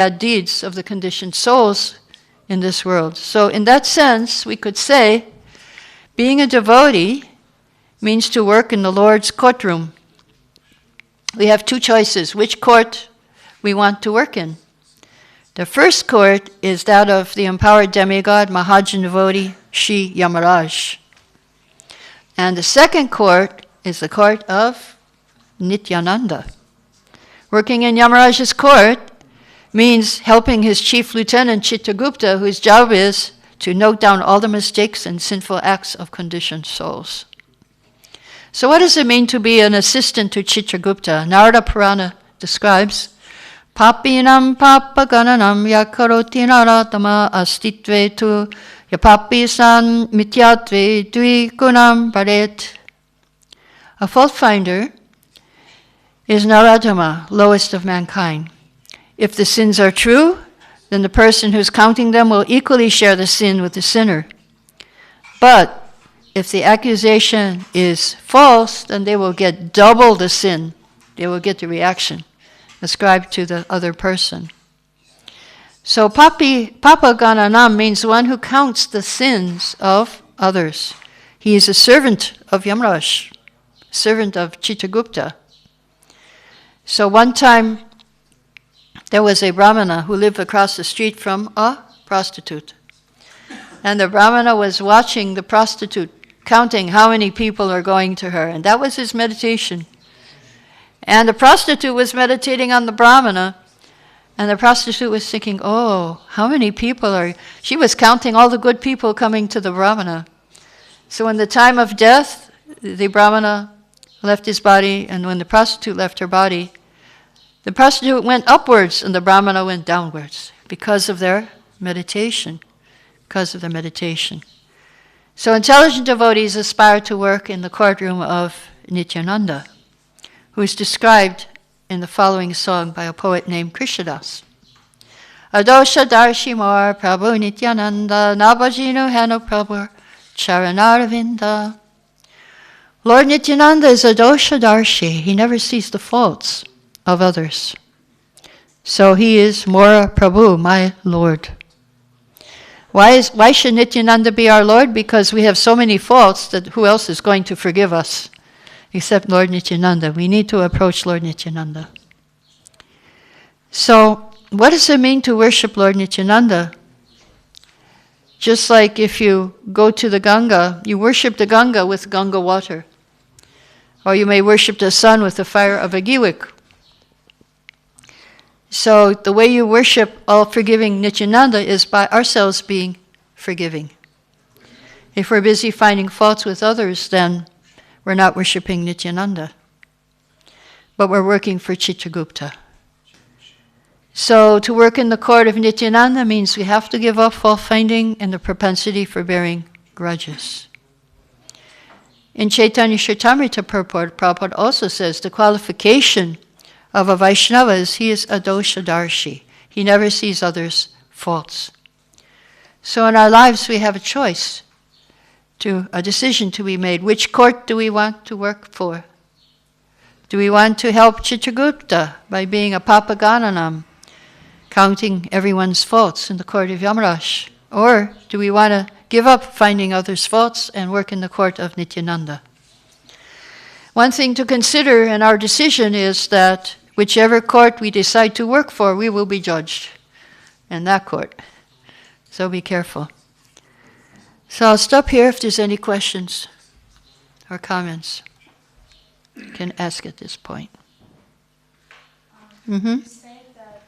bad deeds of the conditioned souls in this world. So in that sense, we could say, being a devotee means to work in the Lord's courtroom. We have two choices, which court we want to work in. The first court is that of the empowered demigod, Mahajan devotee, Shri Yamaraj. And the second court is the court of Nityananda. Working in Yamaraj's court means helping his chief lieutenant Chitragupta, whose job is to note down all the mistakes and sinful acts of conditioned souls. So what does it mean to be an assistant to Chitragupta? Narada Purana describes, Papinam papagananam yakaroti naratama astitve tu yapapisan mityatve dvigunam paret. A fault finder is Naradama, lowest of mankind. If the sins are true, then the person who's counting them will equally share the sin with the sinner. But if the accusation is false, then they will get double the sin. They will get the reaction ascribed to the other person. So Papa Gananam means one who counts the sins of others. He is a servant of Yamaraj, servant of Chitragupta. So one time, there was a Brahmana who lived across the street from a prostitute. And the Brahmana was watching the prostitute, counting how many people are going to her. And that was his meditation. And the prostitute was meditating on the Brahmana. And the prostitute was thinking, oh, how many people are... She was counting all the good people coming to the Brahmana. So in the time of death, the Brahmana left his body. And when the prostitute left her body, the prostitute went upwards and the Brahmana went downwards because of their meditation. Because of their meditation. So intelligent devotees aspire to work in the courtroom of Nityananda, who is described in the following song by a poet named Krishnadas. Adosha Darshimar Prabhu Nityananda Nabhajinu Hanu Prabhu Charanaravinda. Lord Nityananda is a dosha darshi. He never sees the faults of others. So he is Mora Prabhu, my Lord. Why should Nityananda be our Lord? Because we have so many faults that who else is going to forgive us except Lord Nityananda? We need to approach Lord Nityananda. So what does it mean to worship Lord Nityananda? Just like if you go to the Ganga, you worship the Ganga with Ganga water. Or you may worship the sun with the fire of a giwik. So the way you worship all-forgiving Nityananda is by ourselves being forgiving. If we're busy finding faults with others, then we're not worshiping Nityananda. But we're working for Chitragupta. So to work in the court of Nityananda means we have to give up fault-finding and the propensity for bearing grudges. In Chaitanya Charitamrita purport, Prabhupada also says the qualification of a Vaishnava is he is a dosha darshi. He never sees others' faults. So in our lives we have a choice, a decision to be made. Which court do we want to work for? Do we want to help Chitragupta by being a papagananam, counting everyone's faults in the court of Yamaraj? Or do we want to give up finding others' faults and work in the court of Nityananda? One thing to consider in our decision is that whichever court we decide to work for, we will be judged in that court. So be careful. So I'll stop here if there's any questions or comments. You can ask at this point. You said that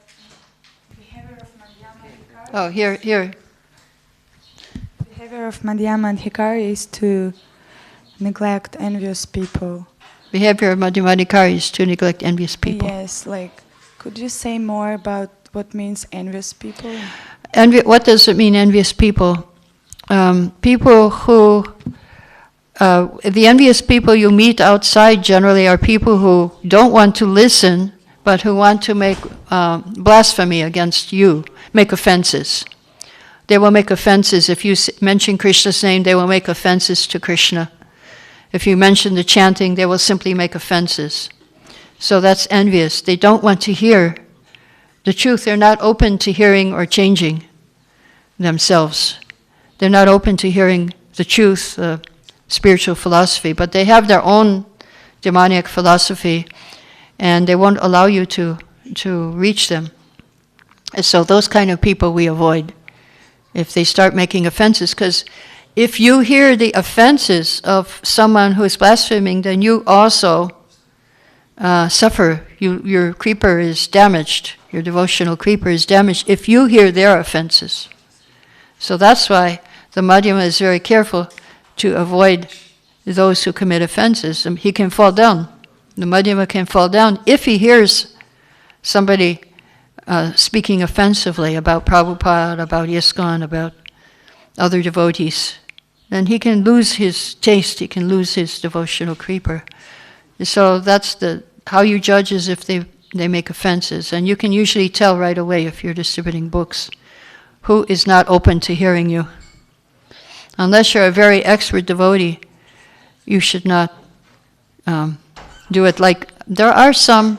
behavior of Madhyama and Hikari. Oh, here. Behavior of Madhyama and Hikari is to neglect envious people. Behavior of Madhyamadikari is to neglect envious people. Yes, could you say more about what means envious people? What does it mean, envious people? People who, the envious people you meet outside generally are people who don't want to listen, but who want to make blasphemy against you, make offenses. They will make offenses. If you mention Krishna's name, they will make offenses to Krishna. If you mention the chanting, they will simply make offenses. So that's envious. They don't want to hear the truth. They're not open to hearing or changing themselves. They're not open to hearing the truth, spiritual philosophy, but they have their own demoniac philosophy, and they won't allow you to reach them. And so those kind of people we avoid if they start making offenses, because if you hear the offenses of someone who is blaspheming, then you also suffer. Your creeper is damaged. Your devotional creeper is damaged if you hear their offenses. So that's why the Madhyama is very careful to avoid those who commit offenses. And he can fall down. The Madhyama can fall down if he hears somebody speaking offensively about Prabhupada, about Iskcon, about other devotees. Then he can lose his taste, he can lose his devotional creeper. So that's how you judge is if they make offenses. And you can usually tell right away if you're distributing books who is not open to hearing you. Unless you're a very expert devotee, you should not do it. Like, there are some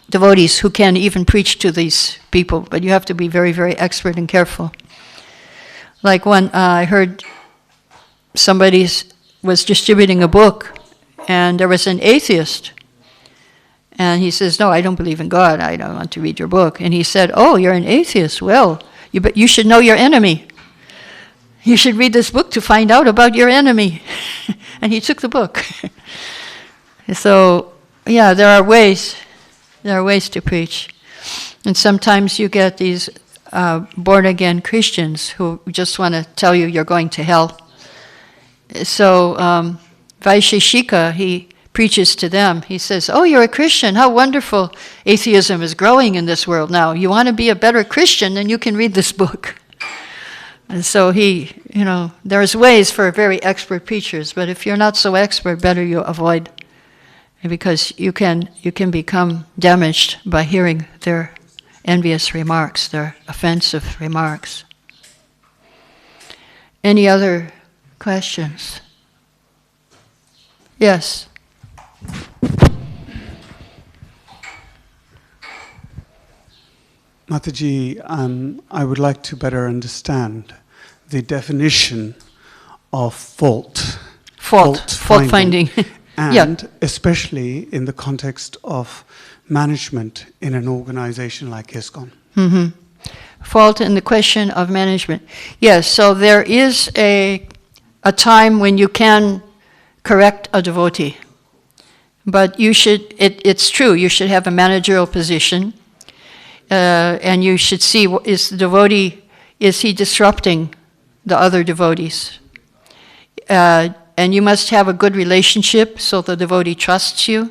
devotees who can even preach to these people, but you have to be very, very expert and careful. Like when I heard somebody was distributing a book, and there was an atheist, and he says, "No, I don't believe in God. I don't want to read your book." And he said, "Oh, you're an atheist. Well, you should know your enemy. You should read this book to find out about your enemy." And he took the book. So, yeah, there are ways to preach. And sometimes you get these born-again Christians who just want to tell you you're going to hell. So Vaisheshika, he preaches to them. He says, "Oh, you're a Christian. How wonderful. Atheism is growing in this world now. You want to be a better Christian, then you can read this book." And so there's ways for very expert preachers, but if you're not so expert, better you avoid, because you can become damaged by hearing their envious remarks, their offensive remarks. Any other questions? Yes. Mataji, I would like to better understand the definition of fault finding. and Yeah. especially in the context of management in an organization like Iskcon. Mm-hmm. Fault in the question of management. Yes, so there is a time when you can correct a devotee. But it's true, you should have a managerial position. And you should see, is he disrupting the other devotees? And you must have a good relationship so the devotee trusts you.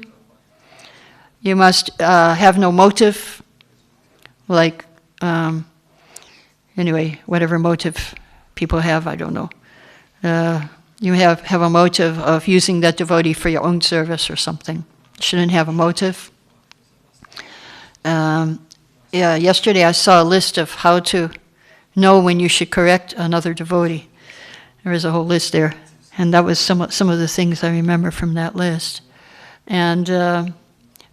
You must have no motive, like, anyway, whatever motive people have, I don't know. You have a motive of using that devotee for your own service or something. You shouldn't have a motive. Yesterday I saw a list of how to know when you should correct another devotee. There is a whole list there. And that was some of the things I remember from that list. And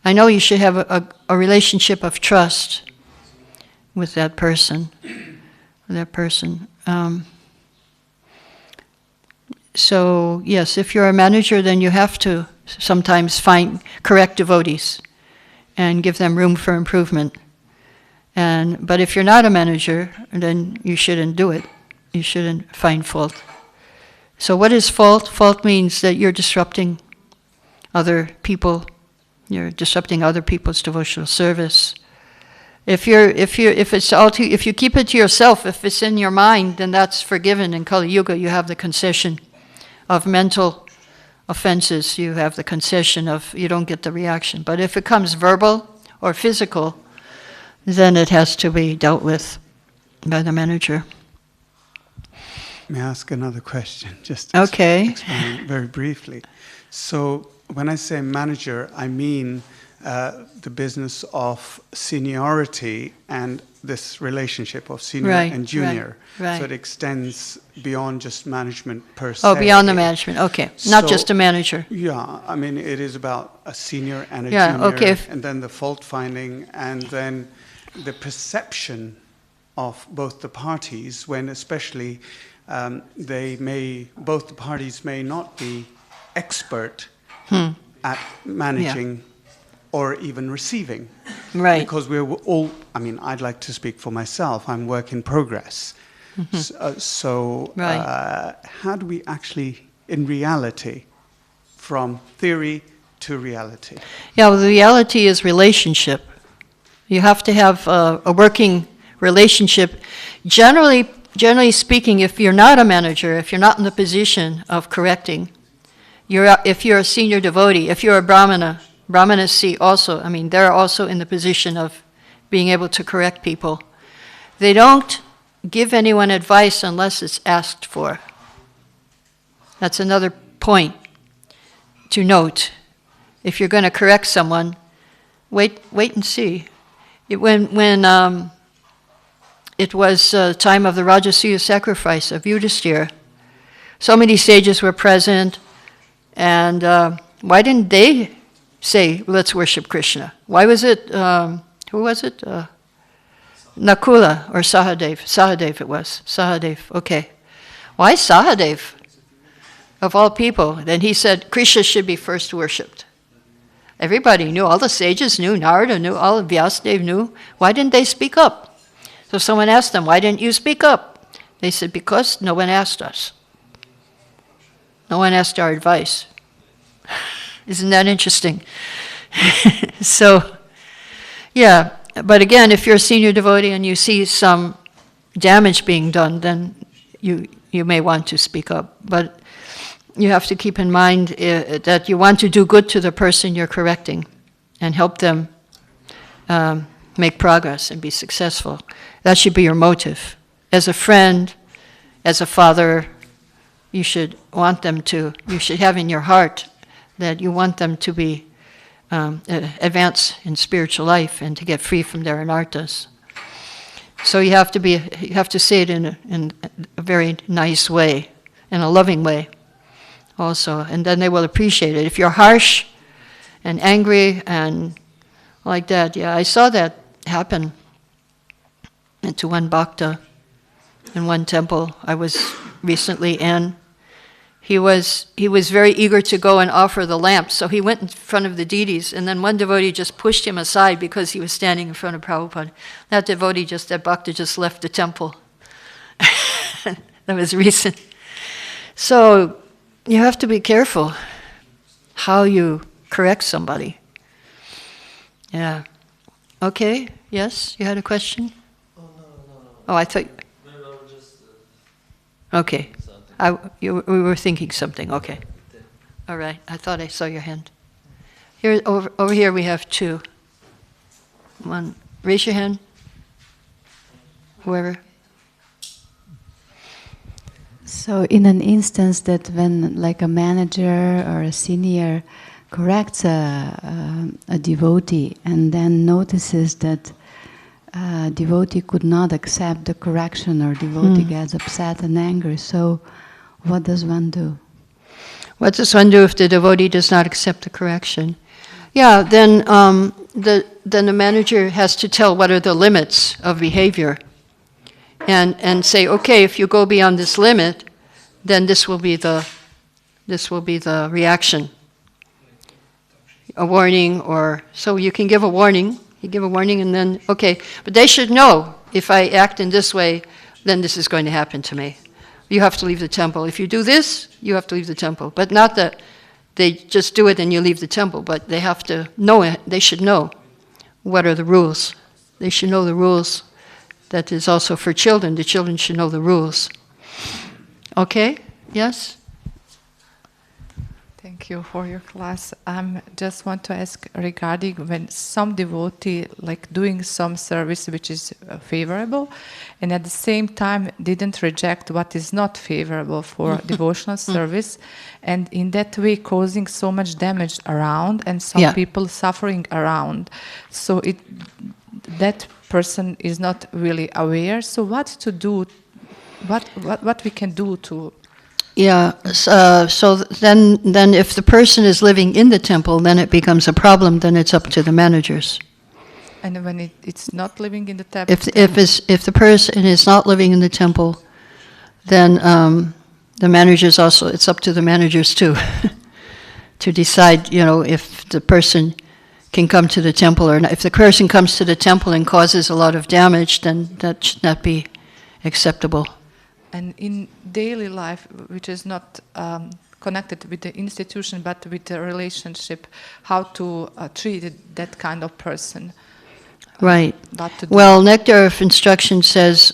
I know you should have a relationship of trust with that person. So yes, if you're a manager, then you have to sometimes correct devotees and give them room for improvement. But if you're not a manager, then you shouldn't do it. You shouldn't find fault. So what is fault? Fault means that you're disrupting other people. You're disrupting other people's devotional service. If you keep it to yourself, if it's in your mind, then that's forgiven. In Kali Yuga, you have the concession of mental offenses. You have the concession of you don't get the reaction. But if it comes verbal or physical, then it has to be dealt with by the manager. May I ask another question? Just okay. Explain very briefly. So when I say manager, I mean the business of seniority and this relationship of senior Right, and junior. right. So it extends beyond just management per se. Oh, beyond the management, okay. Not So- just a manager. Yeah, I mean, it is about a senior and a Yeah, junior, okay. and then the fault finding, and then the perception of both the parties, when especially both the parties may not be expert at managing or even receiving. Right. Because we're all, I mean, I'd like to speak for myself, I'm work in progress. Right. How do we actually, in reality, from theory to reality? Yeah, well, the reality is relationship. You have to have a working relationship. Generally speaking, if you're not a manager, if you're not in the position of correcting, if you're a senior devotee, if you're a brahmana, brahmanas see also, I mean, they're also in the position of being able to correct people. They don't give anyone advice unless it's asked for. That's another point to note. If you're going to correct someone, wait and see. When it was time of the Rajasuya sacrifice of Yudhisthira, so many sages were present, and why didn't they say, let's worship Krishna? Why was it, who was it? Nakula or Sahadev? Sahadev it was. Sahadev, okay. Why Sahadev? Of all people. Then he said, Krishna should be first worshipped. Everybody knew, all the sages knew, Narada knew, all of Vyasadeva knew. Why didn't they speak up? So someone asked them, why didn't you speak up? They said, because no one asked us. No one asked our advice. Isn't that interesting? So, yeah, but again, if you're a senior devotee and you see some damage being done, then you may want to speak up. But you have to keep in mind that you want to do good to the person you're correcting and help them make progress and be successful. That should be your motive. As a friend, as a father, you should have in your heart that you want them to be advance in spiritual life and to get free from their anarthas. So you have to say it in a very nice way, in a loving way also, and then they will appreciate it. If you're harsh and angry and like that, yeah, I saw that happen to one bhakta in one temple I was recently in. He was very eager to go and offer the lamp, so he went in front of the deities, and then one devotee just pushed him aside because he was standing in front of Prabhupada. That bhakta just left the temple. That was recent. So you have to be careful how you correct somebody. Yeah. Okay, yes, you had a question? Oh, no. Oh, I thought... No, just... Okay. something. We were thinking something, okay. All right, I thought I saw your hand. Here, over here we have two. One, raise your hand. Whoever. So in an instance that when like a manager or a senior corrects a devotee and then notices that devotee could not accept the correction or devotee gets upset and angry, so what does one do? What does one do if the devotee does not accept the correction? Yeah, then the manager has to tell what are the limits of behavior, and say, okay, if you go beyond this limit, then this will be the reaction. A warning, or so you can give a warning. You give a warning, and then okay, but they should know if I act in this way, then this is going to happen to me. You have to leave the temple. If you do this, you have to leave the temple. But not that they just do it and you leave the temple, but they have to know it. They should know what are the rules. They should know the rules. That is also for children. The children should know the rules. Okay? Yes? Thank Thank you for your class. Just want to ask regarding when some devotee like doing some service which is favorable, and at the same time didn't reject what is not favorable for devotional service, and in that way causing so much damage around and some people suffering around. So that person is not really aware. So what to do? What we can do to? Yeah, so then if the person is living in the temple, then it becomes a problem, then it's up to the managers. And when it's not living in the temple? If the person is not living in the temple, then the managers also, it's up to the managers too, to decide, if the person can come to the temple or not. If the person comes to the temple and causes a lot of damage, then that should not be acceptable. And in daily life, which is not connected with the institution but with the relationship, how to treat that kind of person? Right. What to do? Well, Nectar of Instruction says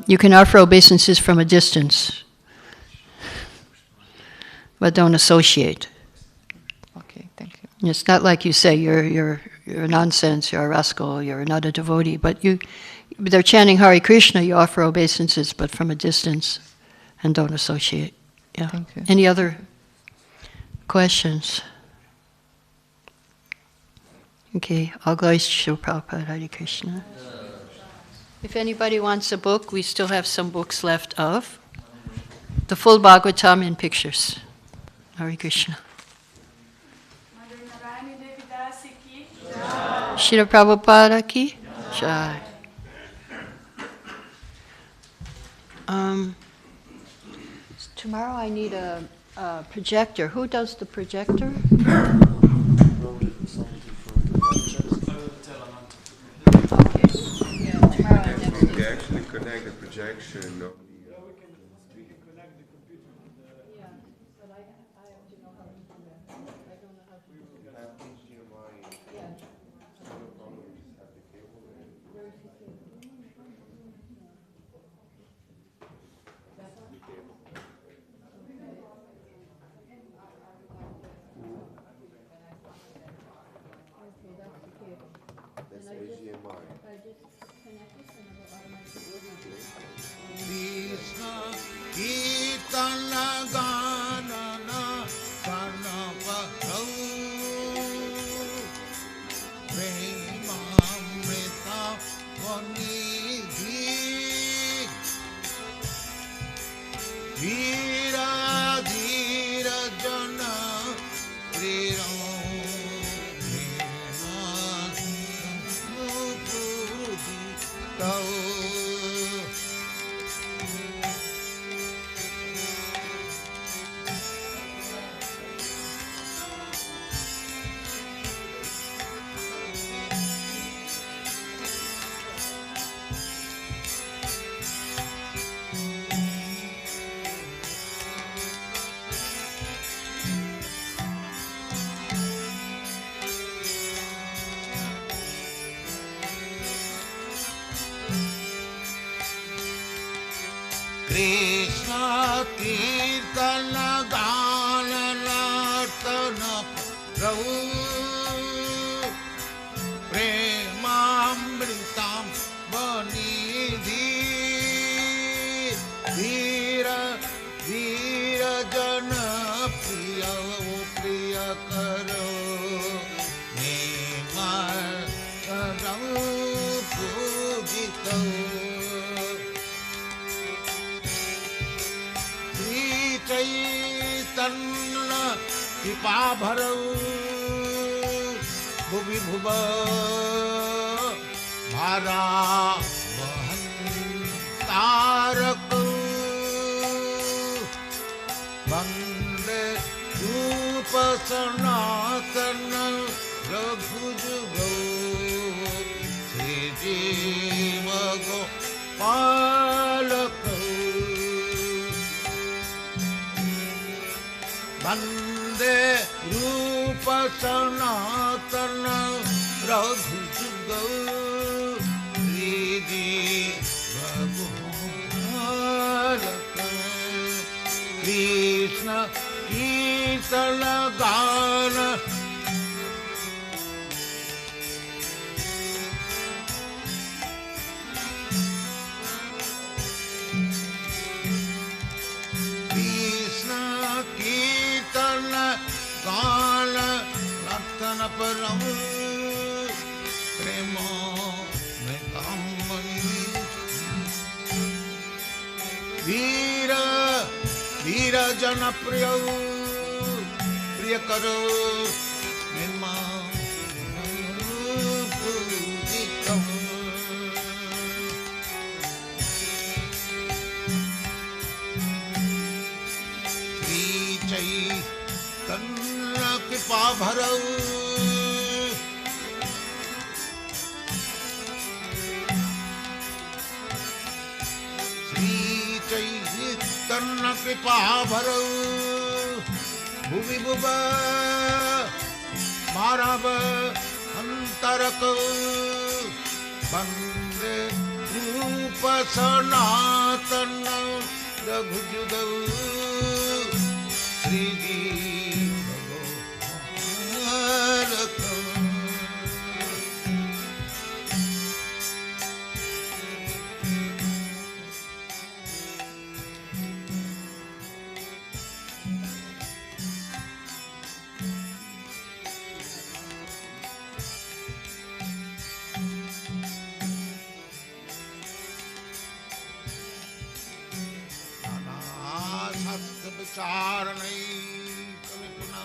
you can offer obeisances from a distance, but don't associate. Okay, thank you. It's not like you say you're a nonsense, you're a rascal, you're not a devotee, but they're chanting Hare Krishna, you offer obeisances, but from a distance, and don't associate. Yeah. Thank you. Any other questions? Okay, I'll go to Srila Prabhupada, Hare Krishna. If anybody wants a book, we still have some books left of the full Bhagavatam in pictures. Hare Krishna. Srila Prabhupada ki jai. Tomorrow I need a projector. Who does the projector? Okay. Yeah, tomorrow and next We week. actually connect the projection. Krishna Kirtana Gana Nartana Prabhu Premamritam Vanidhi Dhira Dhira Jana Priya Priya Karo Nemar Ramu Pujito Chaitanya Kripa Bharau Bhuvi Bhuva Bhara Vahan Tarak Bande Rupa Sanatana Raghujugo Sri Jiva Gopalaka Bande Rupa Sanatana Raghujuga Ridi Bhagavata Krishna Krishna कीर्तन गान कृष्ण कीर्तन गान नर्तन परम प्रेम में कामनी वीर वीर जन प्रिय प्रिय करो निर्मा पूजितम श्री चैतन्य कृपा भरऊ चैतन्य कृपा भरऊ भुवि भुव मारव अंतरक वंदे रूप सनातन रघुजुग श्री विचार नहीं कभी पुनः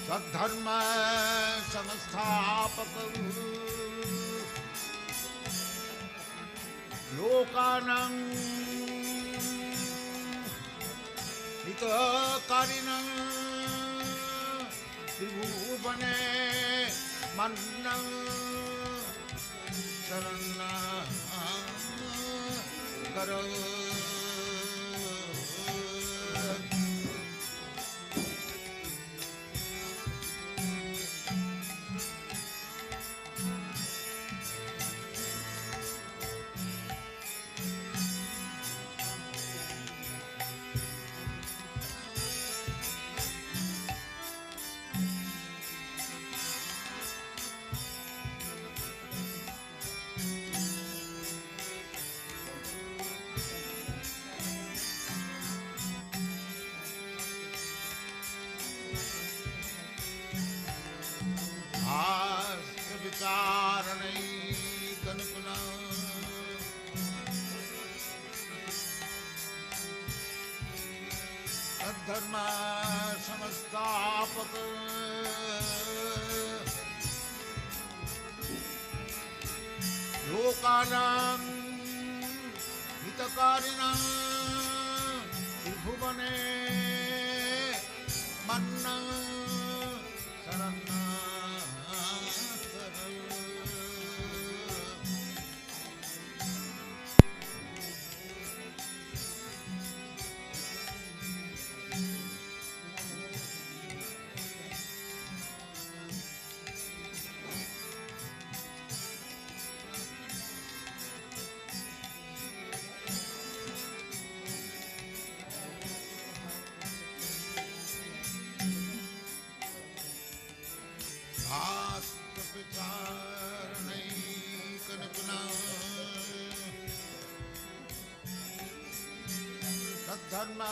सद्धर्म संस्थापक लोकानां हितकारिणं त्रिभुवने मन्नं शरण करो विचार नहीं कल्पना धर्म समस्तापक लोकानां हितकारिणां त्रिभुवने मन्नं शरणं विचार नहीं कल्पना सद्धर्म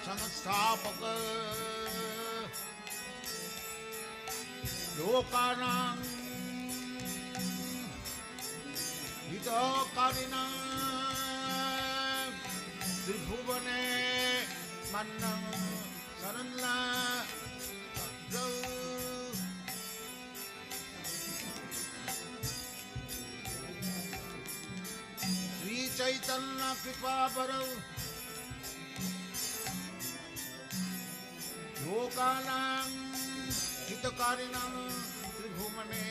संस्थापक लोकानां हितकारिणां त्रिभुवने मन्नं शरणं श्री चैतन्य कृपा भरऊ लोकानां हितकारिणां त्रिभुवने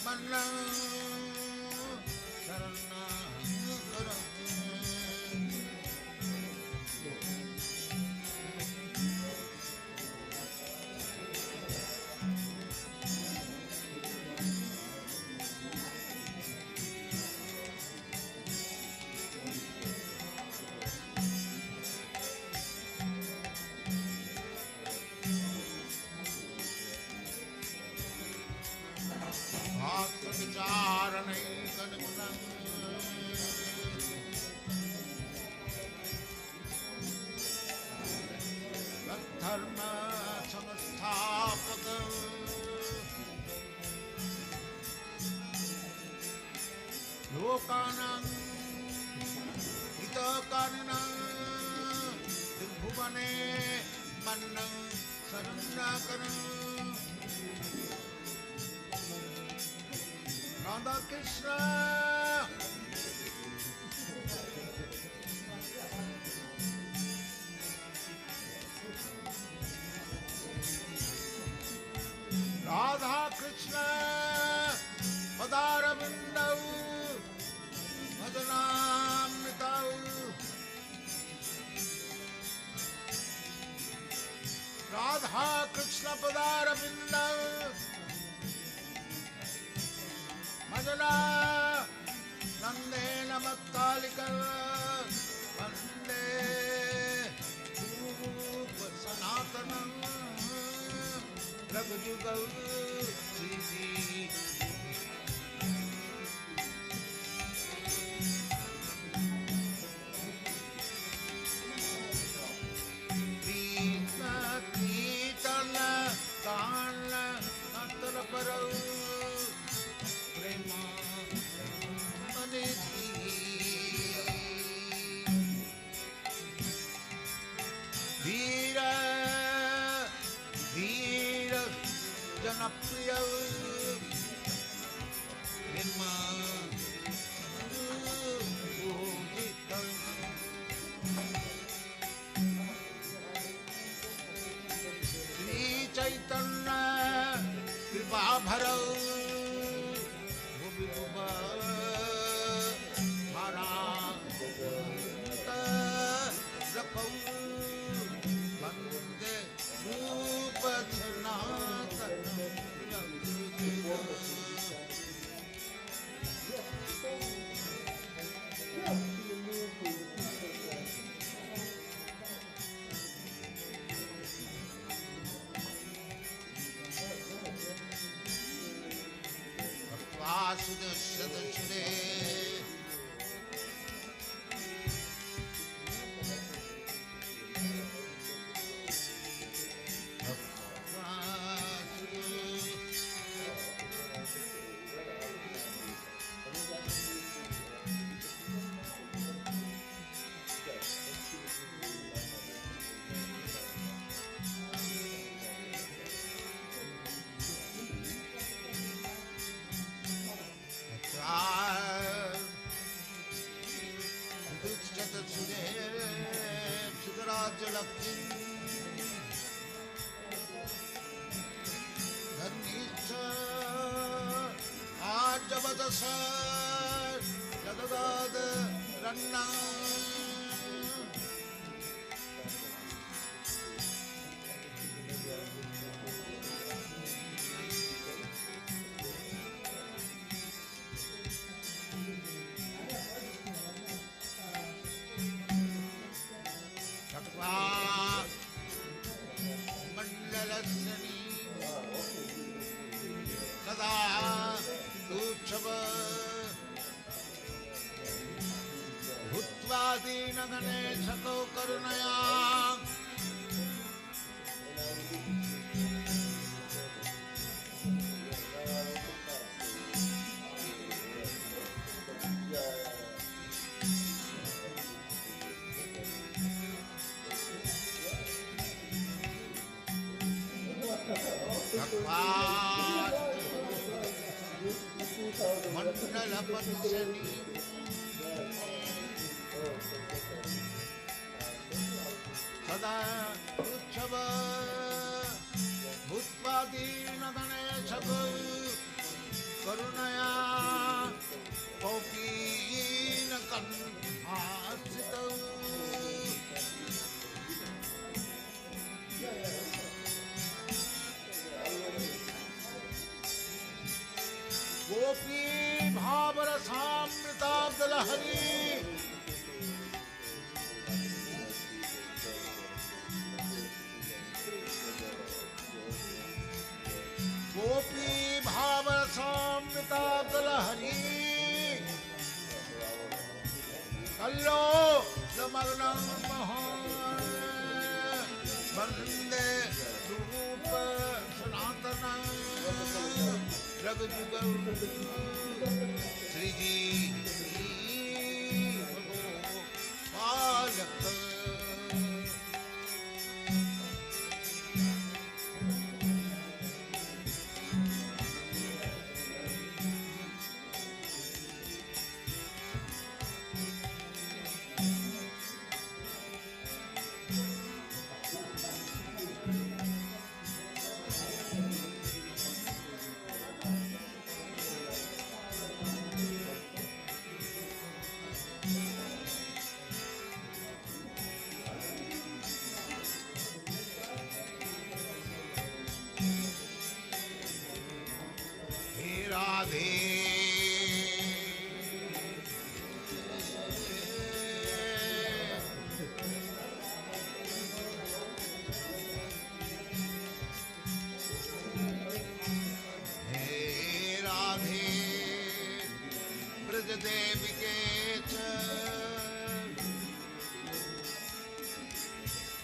मन्नं शरणं करो धर्म संस्थापक लोकानां हितकारिणं त्रिभुवने मन्नं शरणागतं राधा कृष्ण राधा कृष्ण पदारविन्दौ मदनामृतौ राधा कृष्ण पदारविन्दौ मदना नन्देन मत्तालिका वन्दे रूप सनातनं रघुजुगौ श्री कृष्ण कीर्तन गान नतर परौ प्रेम निधि धीर धीर जनप्रिय श्री चैतन्य कृपा भरौ वंदे रूप सनातन वासुदेव सदा उत्सव भूत्वा दीनगणे सको करुणया मंडल पंचनी सदा उत्सव भूत्वा दीनगणे सको करुणया कौपीन कण्ठास्थितौ गोपी भावरसामृताब्दलहरी गोपी भावरसामृताब्दलहरी कल्लो समग्नं वन्दे रूप सनातनं रघुजुगल श्रीजी पालक हे राधे हे राधे ब्रज देविके च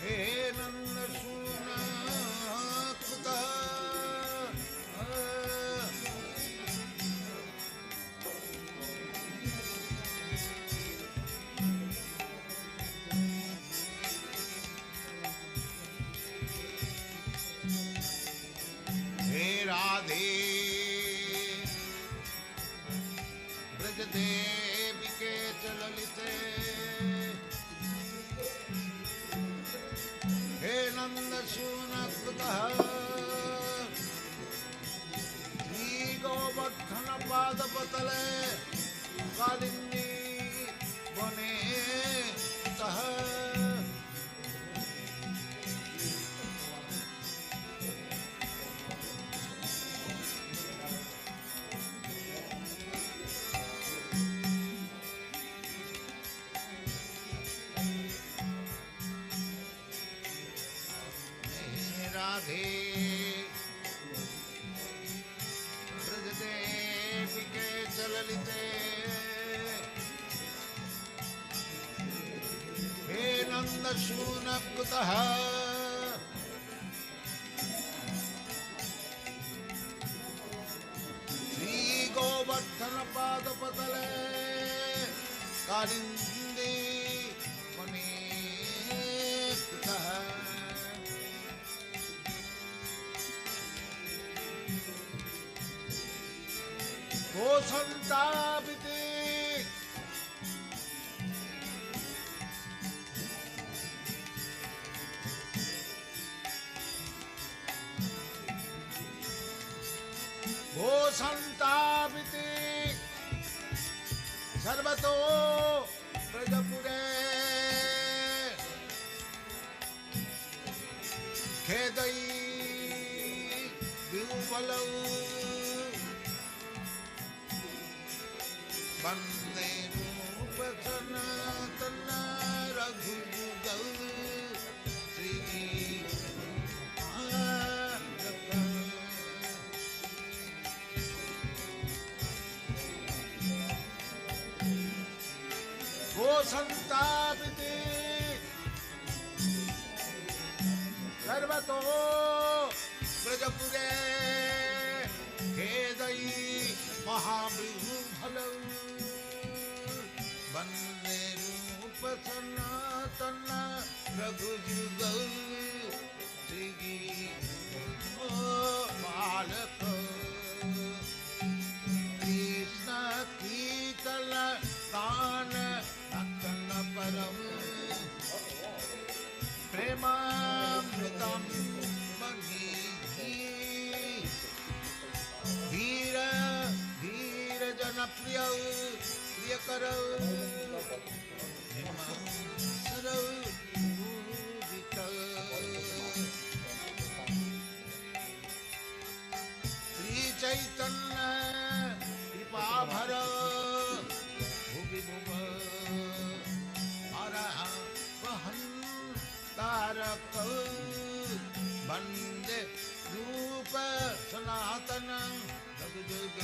हे नंद सुना कुतः हे राधे ब्रज देविके च ललिते हे नंद सुनकुतः श्री गोवर्धन पादपतले कालिंदी वने तः राधे ब्रज देविके च ललिते हे नंद शूनकुतः श्री गोवर्धन पादपतले कालिंदी वने कुतः वो संतापिते वो संतापिते सर्वतो ब्रजपुरे खेदई विह्वलौ वन्दे रूप सनातन रघुजुगल श्रीजी पालक वो संतापिते सर्वतो ब्रजपुरे खेदई महाविह्वलौ वन्दे रूप सनातन रघुजुगल श्रीजी पालक कृष्ण कीर्तन दान रतन परम प्रेमामृतम मनीषी धीर धीर जनप्रिय प्रियकर सरौ श्री चैतन्य कृपा भर भुवि भुव वहन तारक वन्दे रूप सनातन जगजुग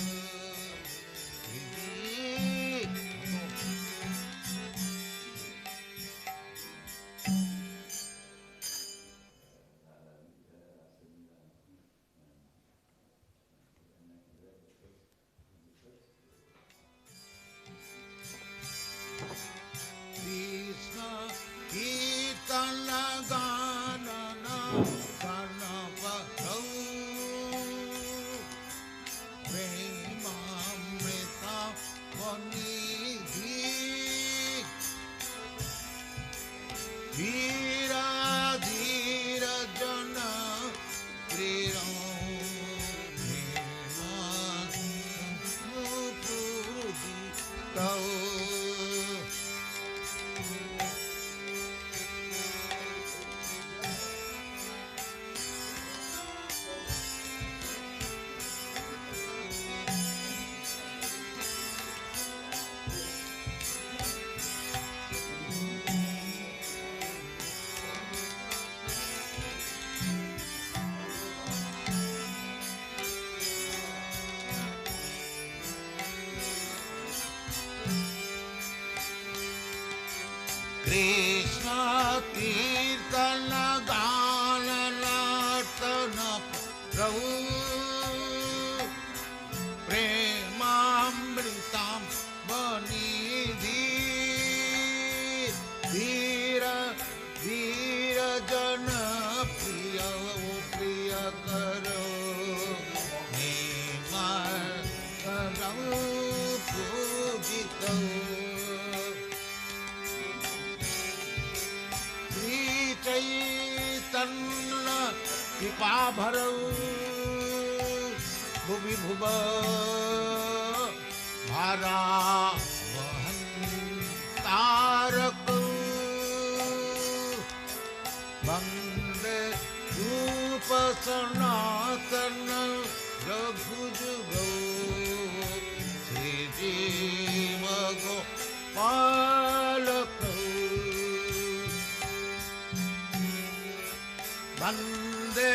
कृपाभरौ भुवि भुव भारावहं तारकौ वन्दे रूप सनातन रघुजुगौ श्रीजीव गोपालकौ वन्दे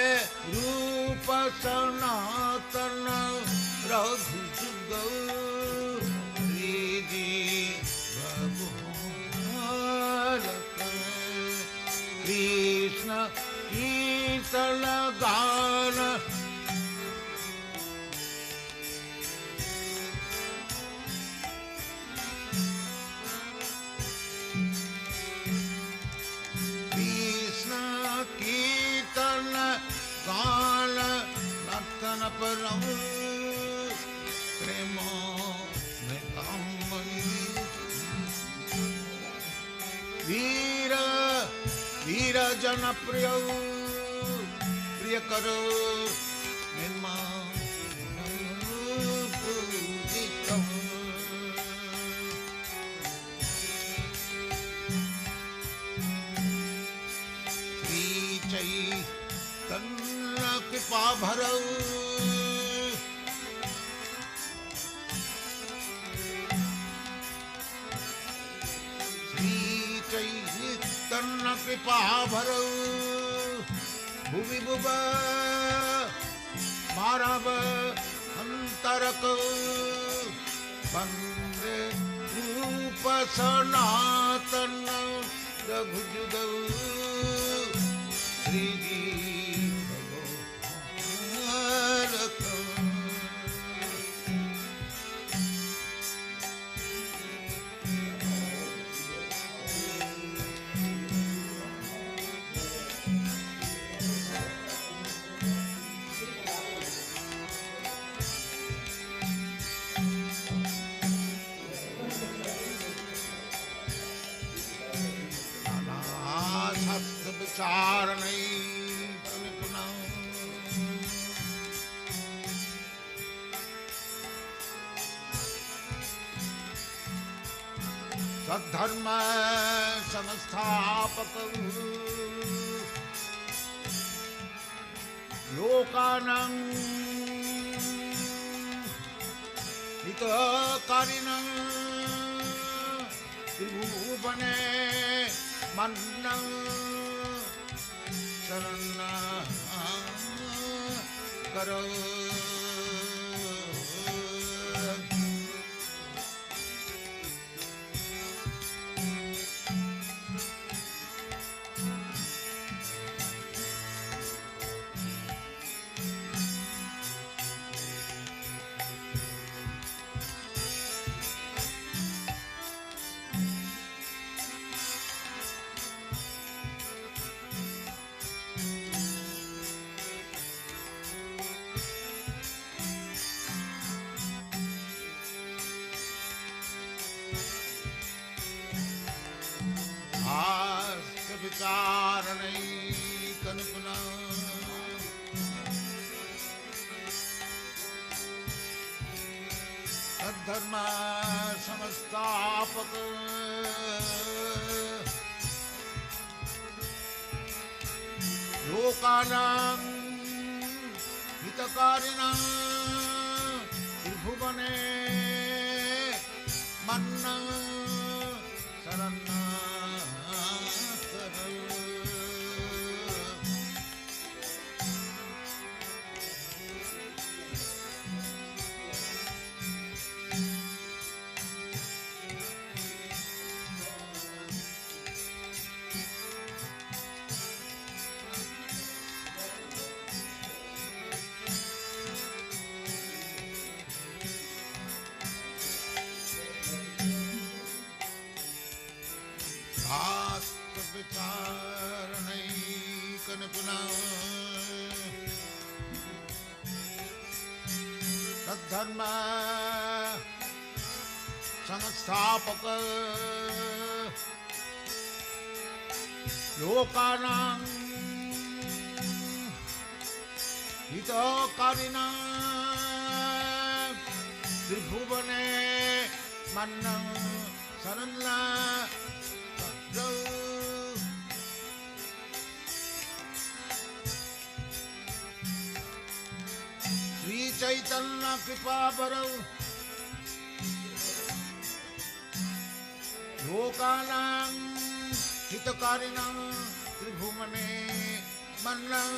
रूप सनातन रघुजुगौ श्रीजीव गोपालकौ कृष्ण कीर्तन गान कृष्ण कीर्तन गान नर्तन परम प्रेम में कामनी वीर वीर जन प्रिय प्रिय करो निर्माण पूजितम श्री चैतन्य कृपा भरौ तन्न कृपा भरौ भुवि भुव मारव अंतरकौ वन्दे रूप सनातन रघुजुगौ श्रीजीव गोपालकौ विचारणै पुनः सद्धर्म संस्थापक लोकानां हितकारिणं त्रिभुवने मन्नं शरण करो विचारणैकन पुनः सद्धर्म संस्थापक लोकानां हितकारिणं त्रिभुवने मन्नं शरणं विचारणैकन पुनः सद्धर्म संस्थापक लोकानां हितकारिणा त्रिभुवने मन्नं शरण्या श्री चैतन्य कृपा बरौ लोकानां हितकारिणां त्रिभुवने मन्नं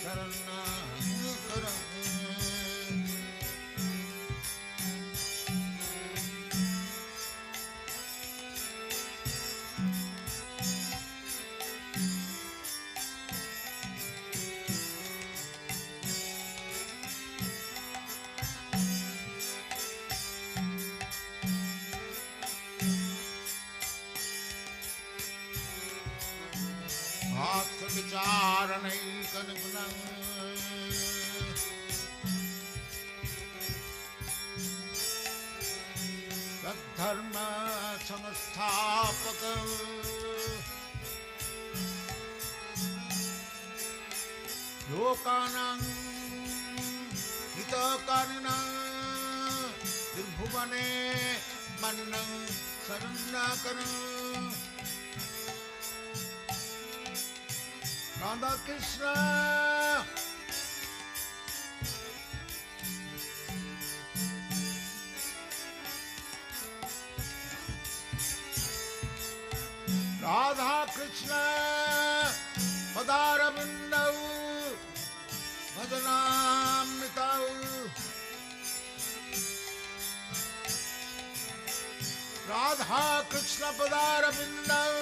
शरण्यं करौ विचारणैकनिपुणं तद्धर्म संस्थापक लोकानां हितकारिणां त्रिभुवने मन्नं शरण्यकरं Radha Krishna Radha Krishna Padarabindau Bhajanamritau Radha Krishna Padarabindau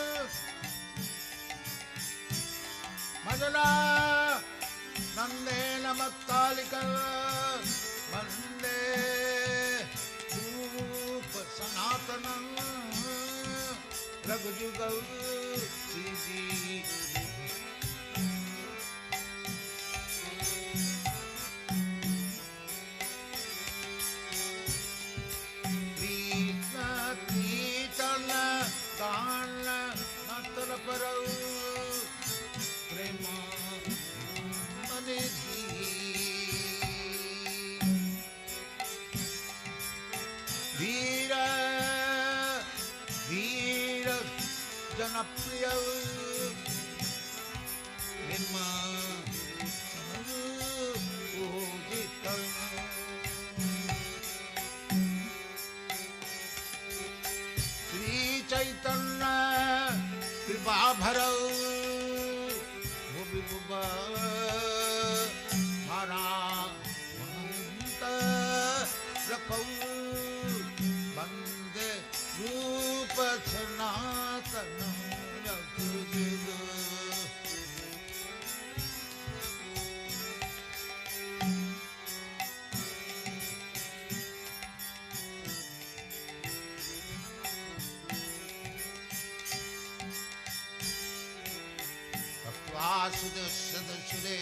Majana Nande Namatalika Mande Rupa Sanatanam Raghujugal Siji Krishna Kirtana Dana Natara Parau Prema Manidhi Veera Veera Janapriya Nirma Pujita Sri Chaitanya Kripa Bharau Bhuva Mara Manta Rakau Bande Rupa Sanatana Yakujiga Vasuda Sadasure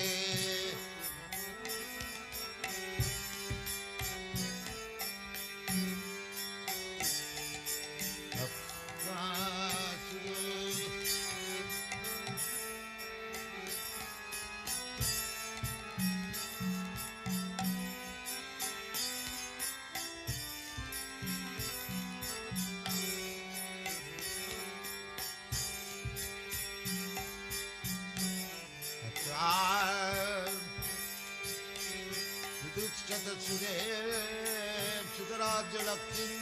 Sudarajalakin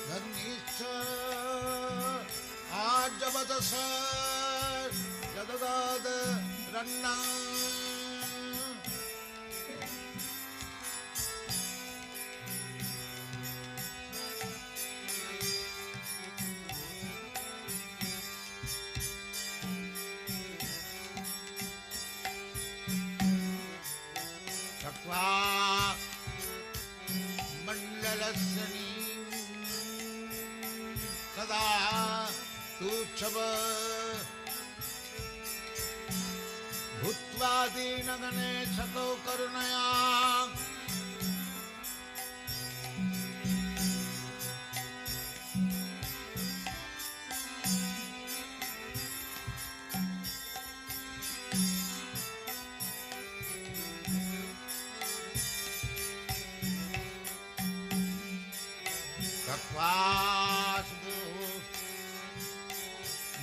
Dharnischa Ajavadasa Jadagada Ranna Mandalasani Sada Tuchava Bhutvadi Nagane Chato Karunaya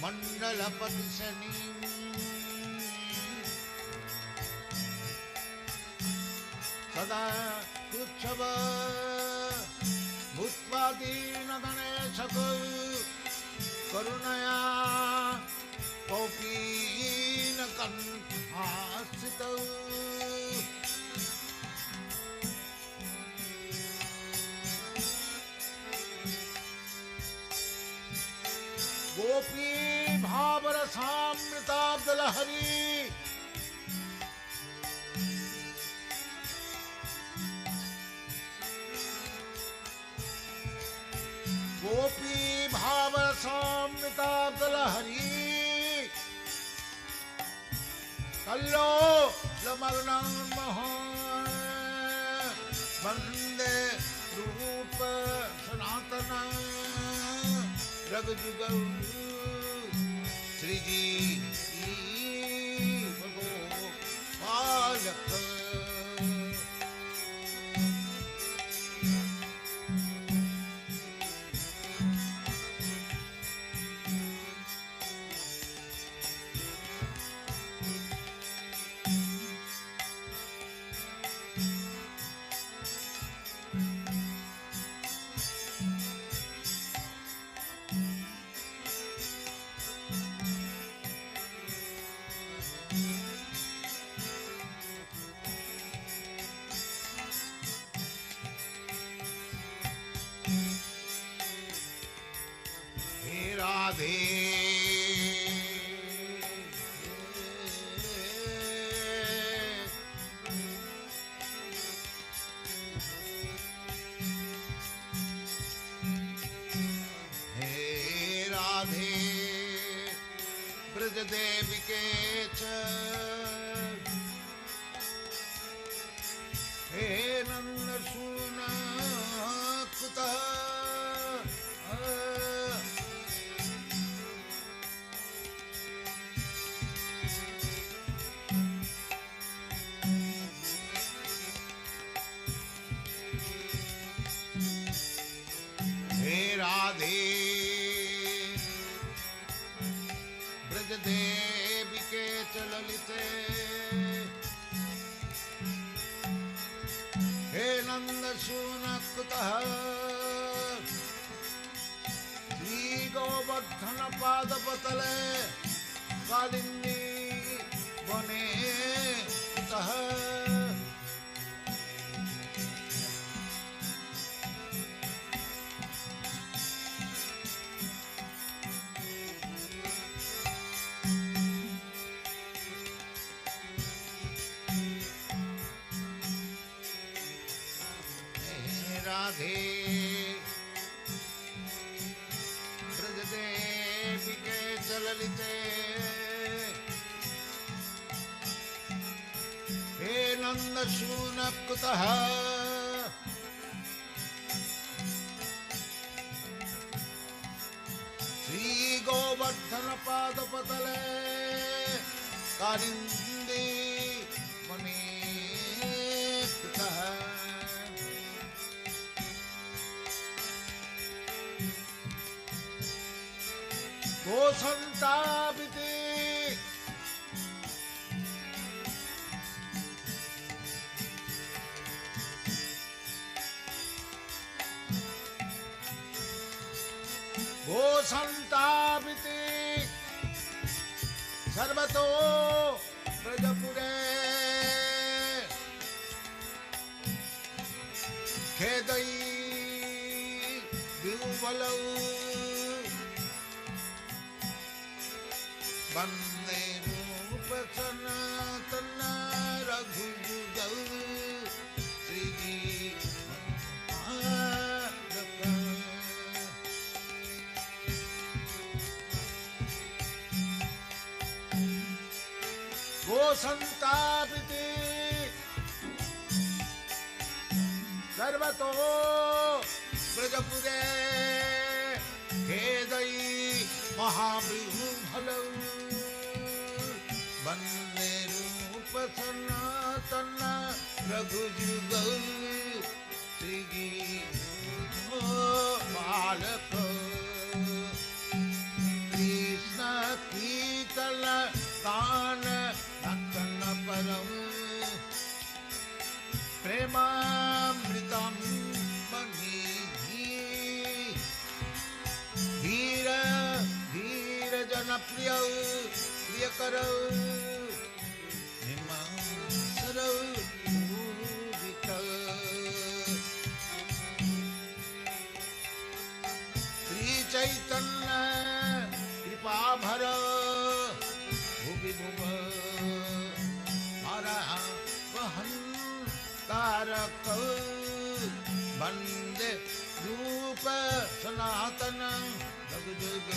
मण्डलपति Shani सदा उत्सव भूत्वा दीनगणेशको करुणया कौपीनकण्ठास्थितौ गोपी भावरसामृताब्दलहरी गोपी भावरसामृताब्दलहरी कल्लो लमग्नं वन्दे रूप सनातन रघुजुगौ श्रीजी भगो पालक राधे हे राधे ब्रज देविके च हे नंद सूना कुतः राधे ब्रज देविके च ललिते हे नंद सूनकुतः श्री गोवर्धन पादपतले कालिंदी वने कुतः राधे ब्रज देविके च ललिते हे नंद शूनक कुतः श्री गोवर्धन पादपतले कालिंदी वने कुतः गो संतापिते गो संतापिते सर्वतो ब्रजपुरे खेदई विह्वलौ वन्दे रूप सनातन रघुजुगौ श्रीजी पालक गो संतापिते सर्वतो ब्रजपुरे खेदई महाविभुफलौ वन्दे रूप सनातन रघुजुगौ श्रीजी बालक कृष्ण प्रिय प्रिय करो निमासरो पूजित श्री चैतन्य कृपा भर भुवि भुव हर वहन तारक वंदे रूप सनातन जग जग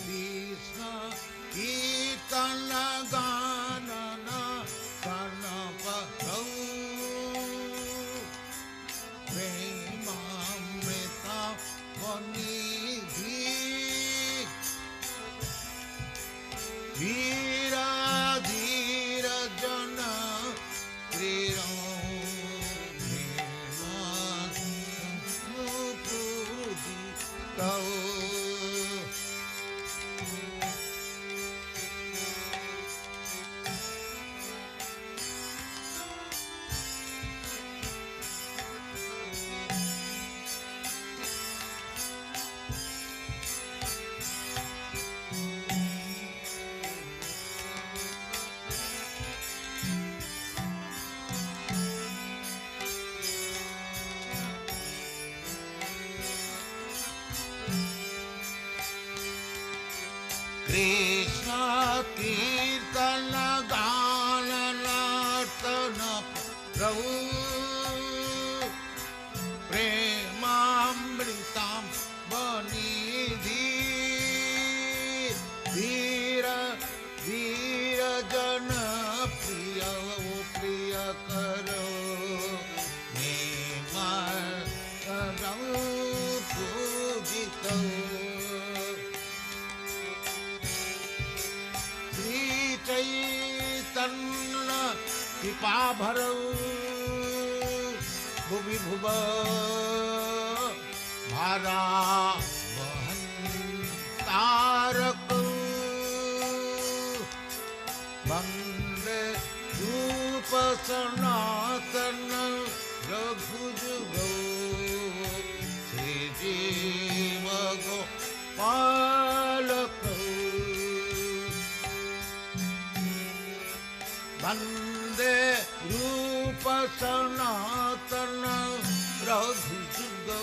कृष्ण कीर्तन गान गान पौ प्रेमामृता वनिधि धीर धीर जन प्रेम पूजित कृष्ण कीर्तन गान नर्तन प्रभु प्रेमामृतां वनिधि धीर धीर जन प्रिय प्रिय करो पूजित चैतन्य कृपा भरौ भुवि भुव भारा वहन तारक वंदे रूप सनातन रघुजुगौ श्री जीव गोपालक वंदे रूप सनातन रघुजुगौ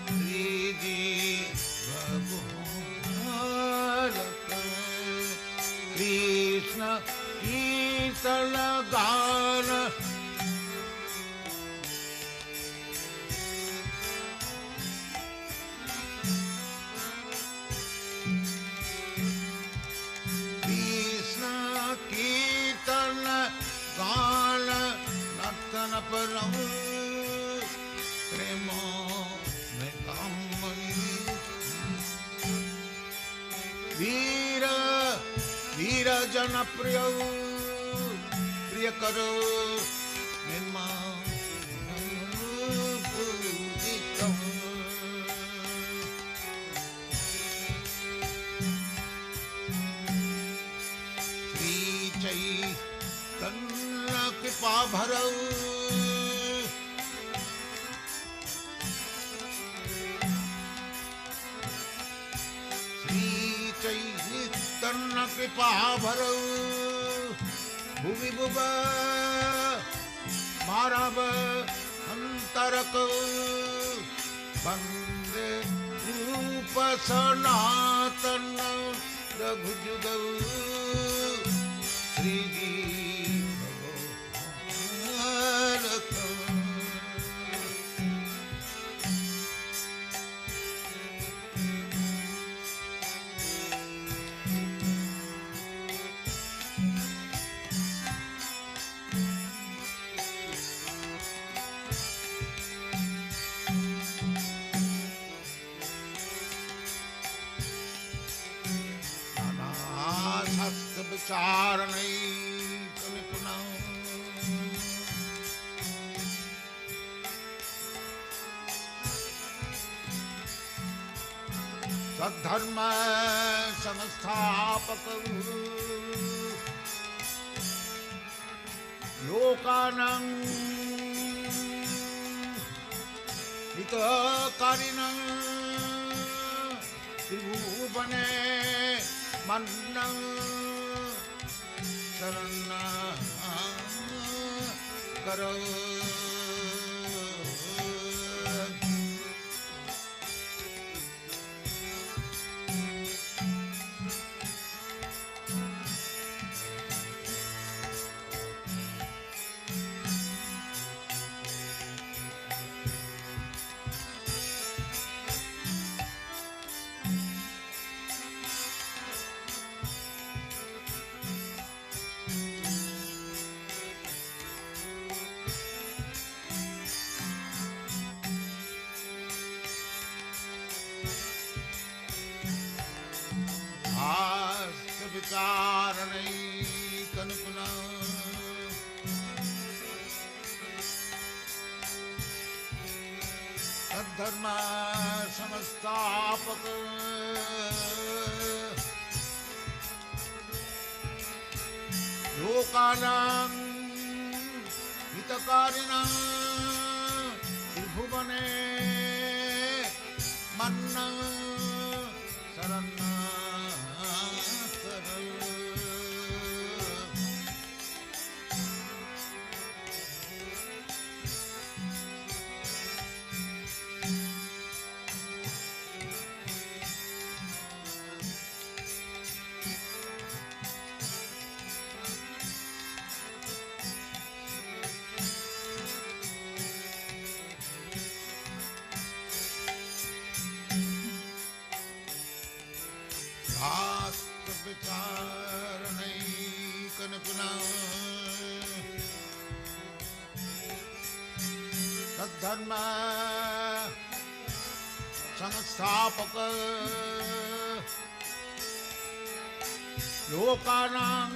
श्री जीव गोपालक कृष्ण कीर्तन गान कीर्तन गान नर्तन परम प्रेम में कामनी वीर वीर जन प्रिय प्रिय करो निर्मा पूजितम चैतन्य कृपा भरौ श्री चैतन्य कृपा भरौ भुवि भुव मारव अंतरक वंदे रूप सनातन रघुजुगौ श्री जीव गोपालक शास्त्र विचारणै निपुणा सद्धर्म संस्थापक लोकानां हितकारिणं त्रिभुवने मन्नं शरणं करो विचारणैकनुपुना सद्धर्म संस्थापक लोकानां हितकारिणां त्रिभुवने मन्नं शरणं विचारणैकनिपुना सद्धर्म संस्थापक लोकानां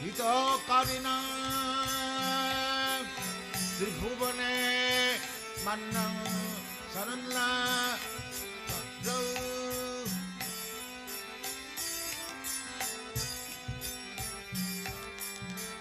हितकारिणां त्रिभुवने मन्नं शरणं